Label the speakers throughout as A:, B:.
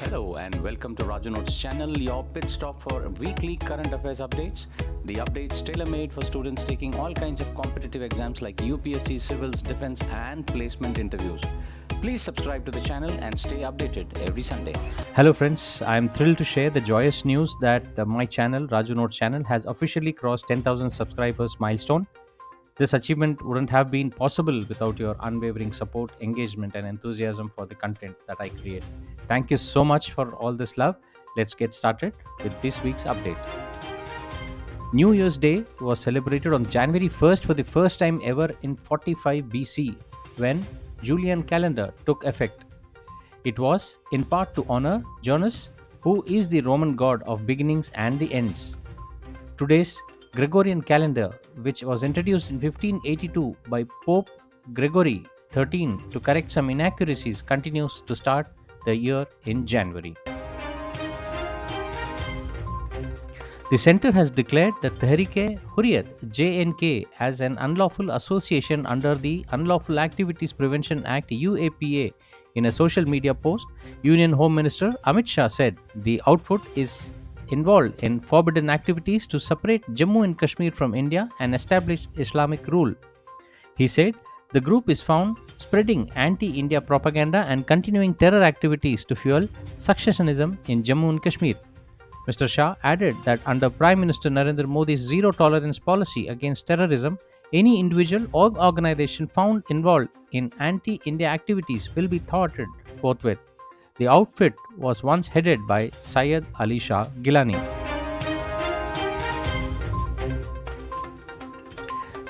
A: Hello and welcome to Raju Notes channel, your pit stop for weekly current affairs updates. The updates tailor-made for students taking all kinds of competitive exams like UPSC, civils, defense and placement interviews. Please subscribe to the channel and stay updated every Sunday.
B: Hello friends, I am thrilled to share the joyous news that my channel, Raju Notes channel, has officially crossed 10,000 subscribers milestone. This achievement wouldn't have been possible without your unwavering support, engagement and enthusiasm for the content that I create. Thank you so much for all this love. Let's get started with this week's update. New Year's Day was celebrated on January 1st for the first time ever in 45 BC when Julian calendar took effect. It was in part to honor Janus, who is the Roman god of beginnings and the ends. Today's Gregorian calendar, which was introduced in 1582 by Pope Gregory XIII to correct some inaccuracies, continues to start the year in January. The center has declared the Tehreek-e-Hurriyat (JNK) as an unlawful association under the Unlawful Activities Prevention Act (UAPA). In a social media post, Union Home Minister Amit Shah said the outfit is involved in forbidden activities to separate Jammu and Kashmir from India and establish Islamic rule. He said the group is found spreading anti-India propaganda and continuing terror activities to fuel secessionism in Jammu and Kashmir. Mr. Shah added that under Prime Minister Narendra Modi's zero tolerance policy against terrorism, any individual or organization found involved in anti-India activities will be thwarted forthwith. The outfit was once headed by Syed Ali Shah Gilani.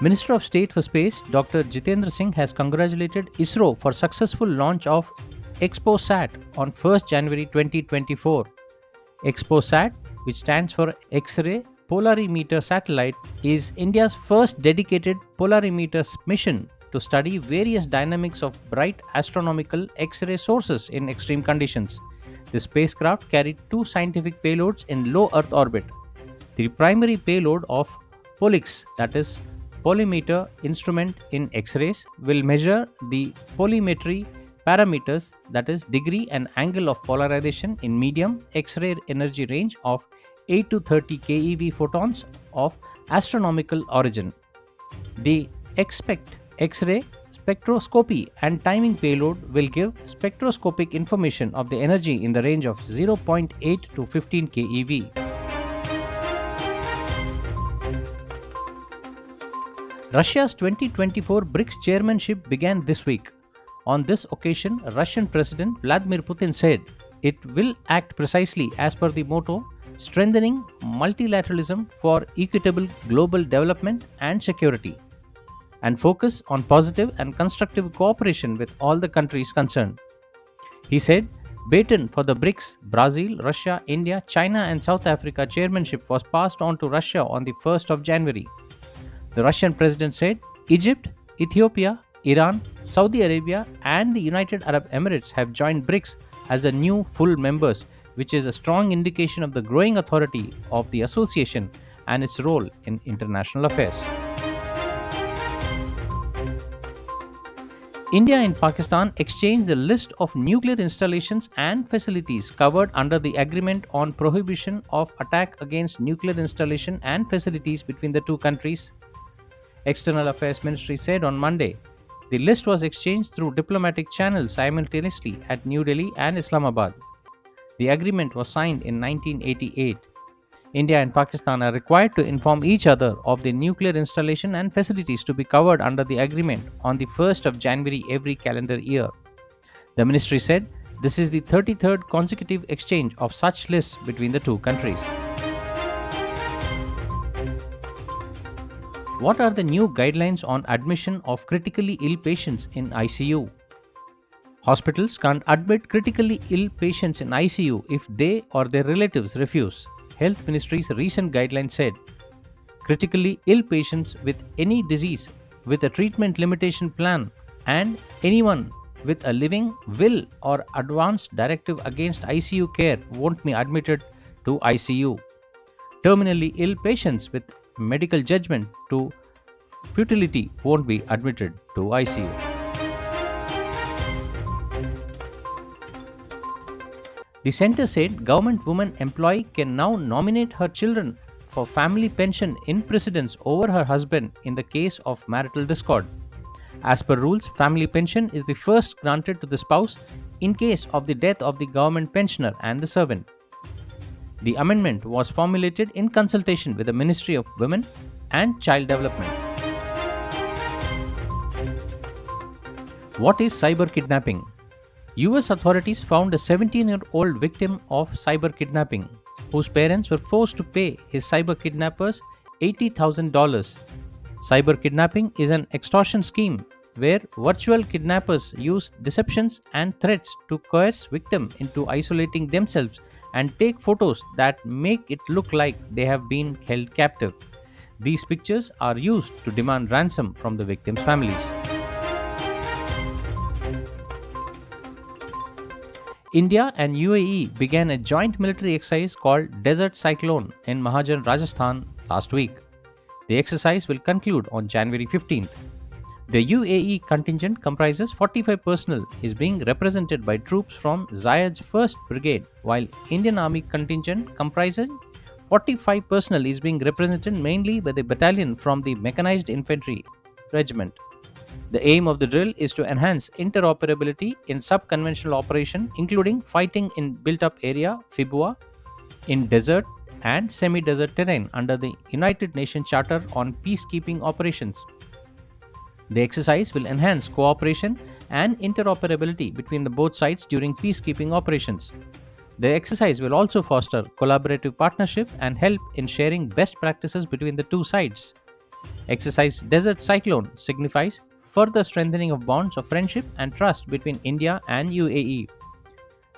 B: Minister of State for Space Dr. Jitendra Singh has congratulated ISRO for successful launch of ExpoSat on 1st January 2024. ExpoSat, which stands for X-ray Polarimeter Satellite, is India's first dedicated polarimeter mission to study various dynamics of bright astronomical X-ray sources in extreme conditions. The spacecraft carried two scientific payloads in low Earth orbit. The primary payload of POLIX, that is Polarimeter Instrument in X-rays, will measure the polarimetry parameters, that is degree and angle of polarization in medium X-ray energy range of 8 to 30 keV photons of astronomical origin. The Expect X-ray spectroscopy and timing payload will give spectroscopic information of the energy in the range of 0.8 to 15 keV. Russia's 2024 BRICS chairmanship began this week. On this occasion, Russian President Vladimir Putin said it will act precisely as per the motto strengthening multilateralism for equitable global development and security, and focus on positive and constructive cooperation with all the countries concerned. He said, baton for the BRICS, Brazil, Russia, India, China and South Africa chairmanship was passed on to Russia on the 1st of January. The Russian president said, Egypt, Ethiopia, Iran, Saudi Arabia and the United Arab Emirates have joined BRICS as the new full members, which is a strong indication of the growing authority of the association and its role in international affairs. India and Pakistan exchanged the list of nuclear installations and facilities covered under the Agreement on Prohibition of Attack Against Nuclear Installation and Facilities between the two countries. External Affairs Ministry said on Monday, the list was exchanged through diplomatic channels simultaneously at New Delhi and Islamabad. The agreement was signed in 1988. India and Pakistan are required to inform each other of the nuclear installation and facilities to be covered under the agreement on the 1st of January every calendar year. The ministry said this is the 33rd consecutive exchange of such lists between the two countries. What are the new guidelines on admission of critically ill patients in ICU? Hospitals can't admit critically ill patients in ICU if they or their relatives refuse. Health Ministry's recent guidelines said critically ill patients with any disease with a treatment limitation plan and anyone with a living will or advance directive against ICU care won't be admitted to ICU. Terminally ill patients with medical judgment to futility won't be admitted to ICU. The center said government woman employee can now nominate her children for family pension in precedence over her husband in the case of marital discord. As per rules, family pension is the first granted to the spouse in case of the death of the government pensioner and the servant. The amendment was formulated in consultation with the Ministry of Women and Child Development. What is cyber kidnapping? US authorities found a 17-year-old victim of cyber kidnapping whose parents were forced to pay his cyber kidnappers $80,000. Cyber kidnapping is an extortion scheme where virtual kidnappers use deceptions and threats to coerce victims into isolating themselves and take photos that make it look like they have been held captive. These pictures are used to demand ransom from the victims' families. India and UAE began a joint military exercise called Desert Cyclone in Mahajan, Rajasthan last week. The exercise will conclude on January 15th. The UAE contingent comprises 45 personnel is being represented by troops from Zayed's 1st Brigade, while Indian Army contingent comprises 45 personnel is being represented mainly by the battalion from the Mechanized Infantry Regiment. The aim of the drill is to enhance interoperability in sub-conventional operation, including fighting in built-up area, FIBUA, in desert and semi-desert terrain under the United Nations Charter on Peacekeeping Operations. The exercise will enhance cooperation and interoperability between the both sides during peacekeeping operations. The exercise will also foster collaborative partnership and help in sharing best practices between the two sides. Exercise Desert Cyclone signifies further strengthening of bonds of friendship and trust between India and UAE.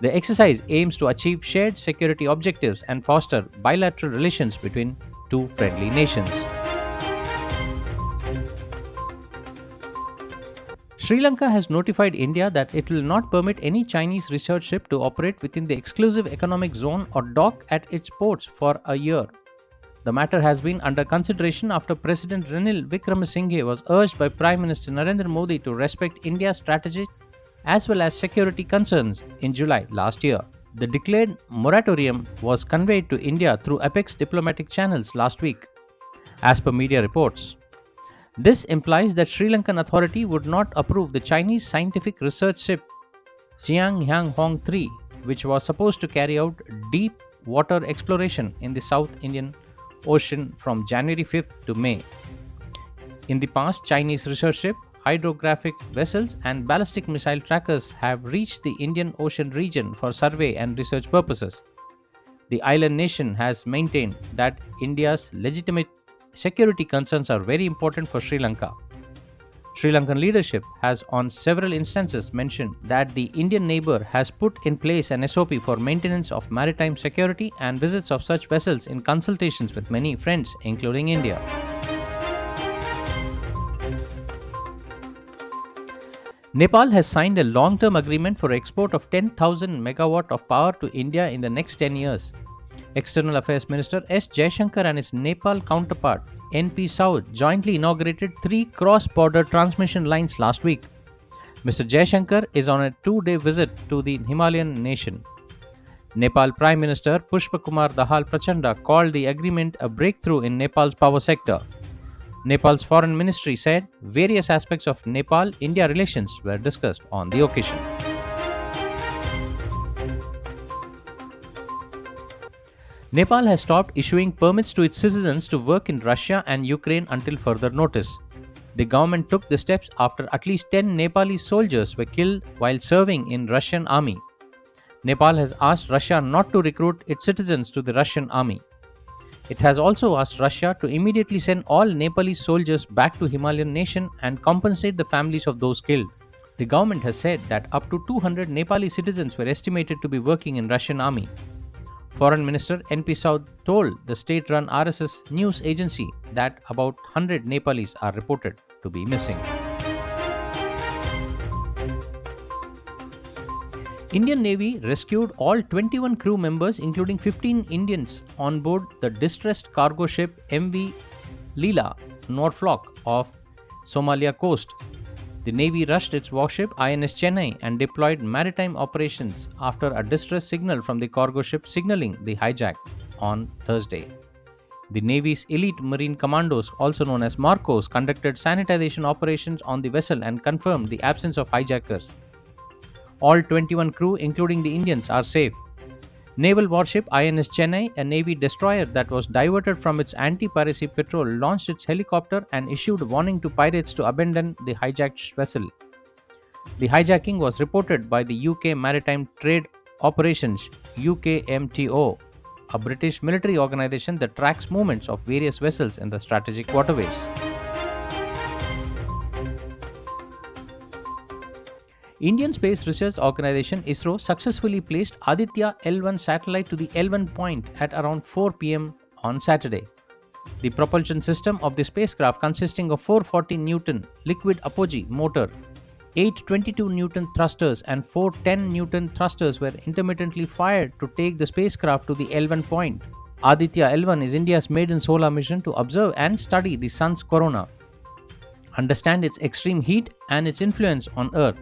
B: The exercise aims to achieve shared security objectives and foster bilateral relations between two friendly nations. Sri Lanka has notified India that it will not permit any Chinese research ship to operate within the exclusive economic zone or dock at its ports for a year. The matter has been under consideration after President Ranil Wickremesinghe was urged by Prime Minister Narendra Modi to respect India's strategic as well as security concerns in July last year. The declared moratorium was conveyed to India through Apex diplomatic channels last week, as per media reports. This implies that Sri Lankan authority would not approve the Chinese scientific research ship Xiang Yang Hong 3, which was supposed to carry out deep water exploration in the South Indian Ocean from January 5th to May. In the past, Chinese research ship, hydrographic vessels and ballistic missile trackers have reached the Indian Ocean region for survey and research purposes. The island nation has maintained that India's legitimate security concerns are very important for Sri Lanka. Sri Lankan leadership has on several instances mentioned that the Indian neighbor has put in place an SOP for maintenance of maritime security and visits of such vessels in consultations with many friends, including India. Nepal has signed a long-term agreement for export of 10,000 megawatt of power to India in the next 10 years. External Affairs Minister S. Jaishankar and his Nepal counterpart N.P. Saud jointly inaugurated 3 cross-border transmission lines last week. Mr. Jaishankar is on a 2-day visit to the Himalayan nation. Nepal Prime Minister Pushpakumar Dahal Prachanda called the agreement a breakthrough in Nepal's power sector. Nepal's foreign ministry said various aspects of Nepal-India relations were discussed on the occasion. Nepal has stopped issuing permits to its citizens to work in Russia and Ukraine until further notice. The government took the steps after at least 10 Nepali soldiers were killed while serving in Russian army. Nepal has asked Russia not to recruit its citizens to the Russian army. It has also asked Russia to immediately send all Nepali soldiers back to Himalayan nation and compensate the families of those killed. The government has said that up to 200 Nepali citizens were estimated to be working in Russian army. Foreign Minister N.P. Saud told the state-run RSS news agency that about 100 Nepalis are reported to be missing. Indian Navy rescued all 21 crew members, including 15 Indians, on board the distressed cargo ship MV Leela Norfolk off Somalia coast. The Navy rushed its warship INS Chennai and deployed maritime operations after a distress signal from the cargo ship signaling the hijack on Thursday. The Navy's elite marine commandos, also known as Marcos, conducted sanitization operations on the vessel and confirmed the absence of hijackers. All 21 crew, including the Indians, are safe. Naval warship INS Chennai, a Navy destroyer that was diverted from its anti-piracy patrol, launched its helicopter and issued warning to pirates to abandon the hijacked vessel. The hijacking was reported by the UK Maritime Trade Operations (UKMTO), a British military organization that tracks movements of various vessels in the strategic waterways. Indian Space Research Organisation ISRO successfully placed Aditya L1 satellite to the L1 point at around 4 pm on Saturday. The propulsion system of the spacecraft, consisting of 440 Newton liquid apogee motor, 8 22 Newton thrusters and 4 10 Newton thrusters, were intermittently fired to take the spacecraft to the L1 point. Aditya L1 is India's maiden solar mission to observe and study the sun's corona, understand its extreme heat and its influence on Earth.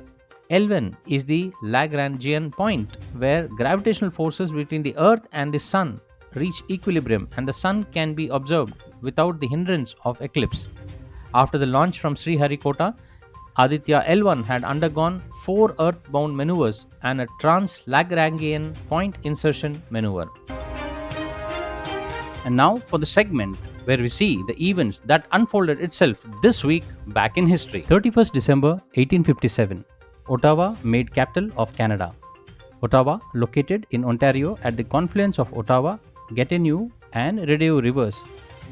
B: L1 is the Lagrangian point where gravitational forces between the Earth and the Sun reach equilibrium and the Sun can be observed without the hindrance of eclipse. After the launch from Sriharikota, Aditya L1 had undergone 4 Earth-bound maneuvers and a trans-Lagrangian point insertion maneuver. And now for the segment where we see the events that unfolded itself this week back in history. 31st December 1857. Ottawa made capital of Canada. Ottawa, located in Ontario at the confluence of Ottawa, Gatineau and Rideau rivers,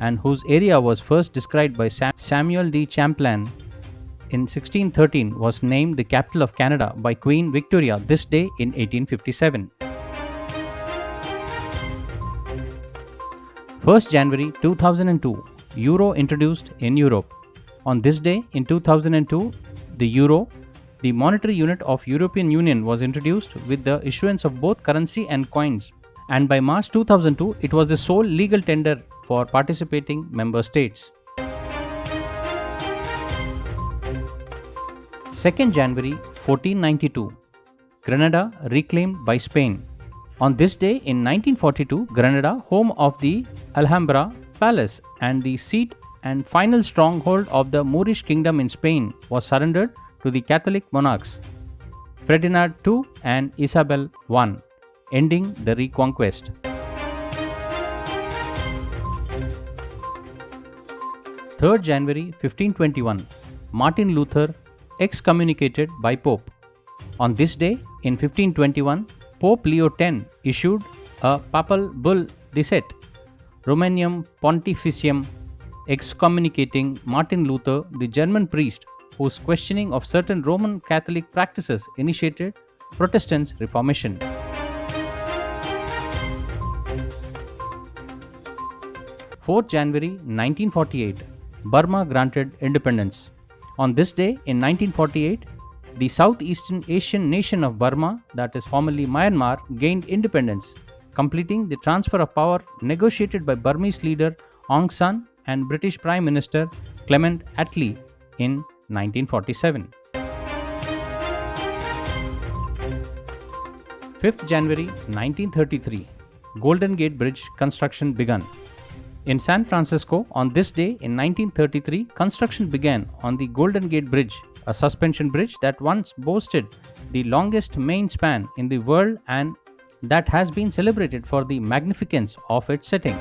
B: and whose area was first described by Samuel de Champlain in 1613, was named the capital of Canada by Queen Victoria this day in 1857. 1st January 2002, Euro introduced in Europe. On this day in 2002, the Euro, the monetary unit of European Union, was introduced with the issuance of both currency and coins, and by March 2002 it was the sole legal tender for participating member states. 2nd January 1492, Granada reclaimed by Spain. On this day in 1942, Granada, home of the Alhambra Palace and the seat and final stronghold of the Moorish kingdom in Spain, was surrendered to the Catholic monarchs Ferdinand II and Isabel I, ending the reconquest. 3rd January 1521, Martin Luther excommunicated by Pope. On this day in 1521, Pope Leo X issued a papal bull Decet Romanium Pontificium, excommunicating Martin Luther, the German priest whose questioning of certain Roman Catholic practices initiated Protestant Reformation. 4th January 1948, Burma granted independence. On this day in 1948, the Southeastern Asian nation of Burma, that is formerly Myanmar, gained independence, completing the transfer of power negotiated by Burmese leader Aung San and British Prime Minister Clement Attlee in 1947. 5th January 1933, Golden Gate Bridge construction began. In San Francisco, on this day in 1933, construction began on the Golden Gate Bridge, a suspension bridge that once boasted the longest main span in the world and that has been celebrated for the magnificence of its setting.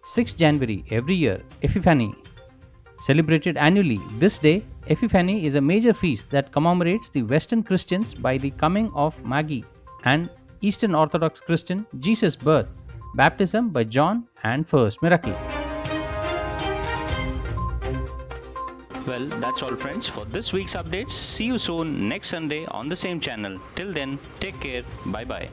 B: 6th January every year, Epiphany. Celebrated annually, this day, Epiphany is a major feast that commemorates the Western Christians by the coming of Magi and Eastern Orthodox Christian Jesus' birth, baptism by John and first miracle.
A: Well, that's all friends for this week's updates. See you soon next Sunday on the same channel. Till then, take care. Bye bye.